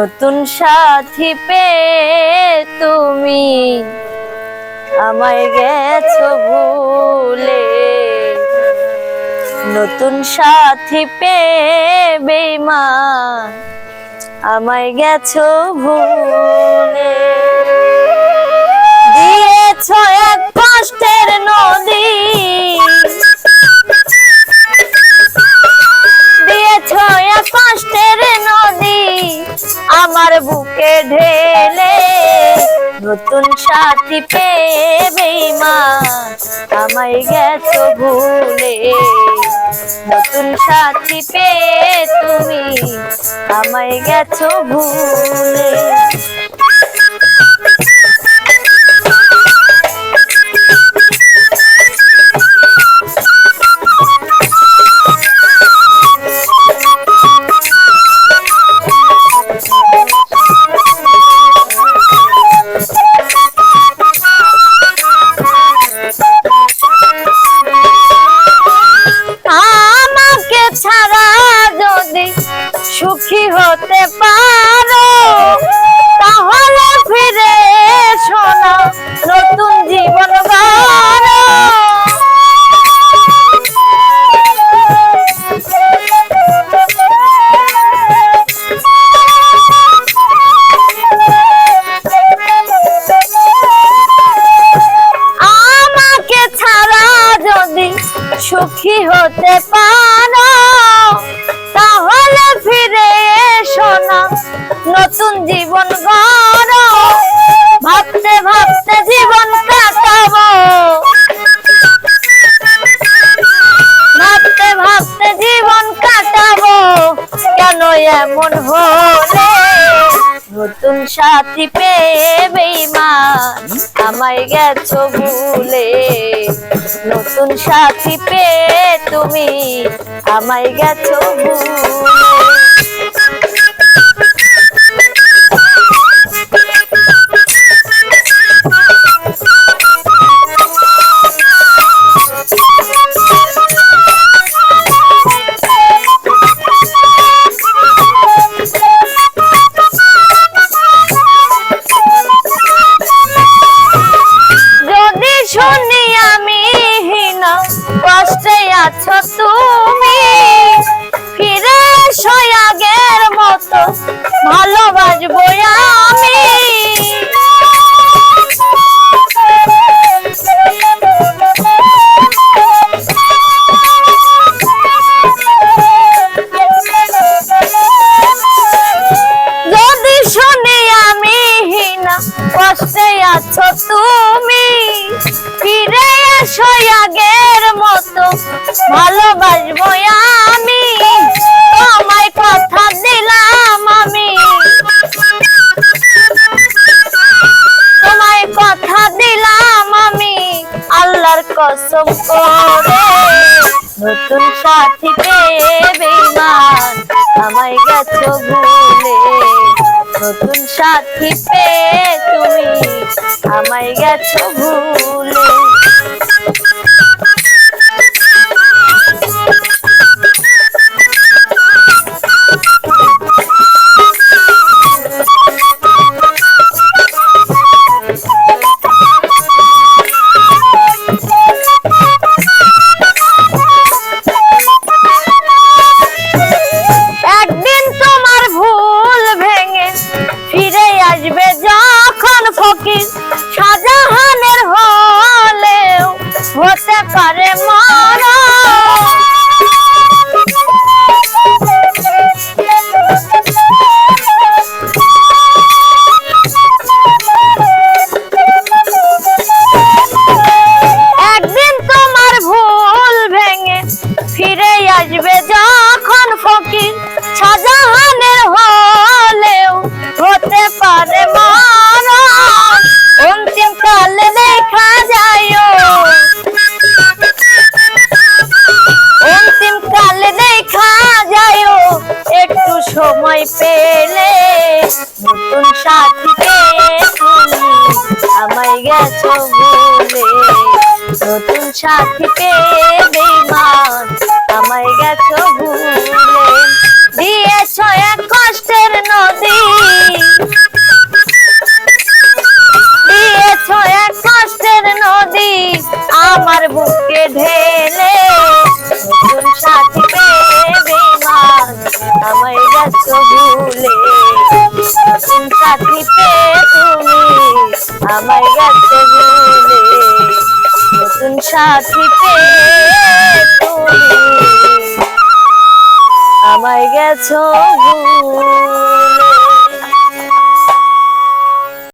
নতুন সাথী পেয়ে তুমি আমায় গেছো ভুলে, নতুন সাথী পেয়ে বেঈমান আমায় গেছো ভুলে। দিয়েছো এক কষ্টের নদী, দিয়েছো এক কষ্টের নদী আমার বুকে ঢেলে, নতুন সাথী পেয়ে বেঈমান আমায় গেছো ভুলে, নতুন সাথী পেয়ে তুমি আমায় গেছো ভুলে। সুখী হতে পারো তাহলে ফিরে এসো না, নতুন জীবন গড়ো। আমাকে ছাড়া যদি সুখী হতে পারো তাহলে ফিরে এসো না, নতুন জীবন গড়ো। ভাবতে ভাবতে জীবন কাটাবো, ভাবতে ভাবতে জীবন কাটাবো, কেন এমন হলে? নতুন সাথী পেয়ে বেঈমান আমায় গেছো ভুলে, নতুন সাথী পেয়ে তুমি আমায় গেছো ভুলে। শুনি আমি হীনা কষ্টে আছো তুমি, ফিরে এসো আগের মতো ভালোবাসবো আমি। যদি শুনি আমি হীনা কষ্টে আছো তুমি, ফিরে এসো আগের মতো ভালোবাসবো আমি। তোমায় কথা দিলাম আমি, তোমায় কথা দিলাম আমি আল্লাহর কসম করে, নতুন সাথী পেয়ে বেঈমান আমায় গেছো ভুলে, নতুন সাথী পেয়ে তুমি আমায় গেছো ভুলে। একদিন তোমার ভুল ভেঙে ফিরে আসবে যখন ফকির, শাহজাহানের হলেও হতে পারে মরণ। একদিন তোমার ভুল ভেঙে ফিরে আসবে যখন ফকির, শাহজাহানের হলেও হতে পারে মরণ। অন্তিম কালে দেখা যায়ও, অন্তিম কালে দেখা যায়ও একটু সময় পেলে, নতুন সাথী পেয়ে তুমি আমায় গেছো ভুলে, নতুন সাথী পেয়ে বেঈমান আমায় গেছো ভুলে। দিয়েছো এক কষ্টের নদী, বুকে ঢেলে নতুন সাথী পেয়ে বেঈমান আমায় গেছো ভুলে নতুন সাথী পেয়ে তুমি আমায় গেছো ভুলে নতুন সাথী পেয়ে তুমি আমায় গেছো ভুলে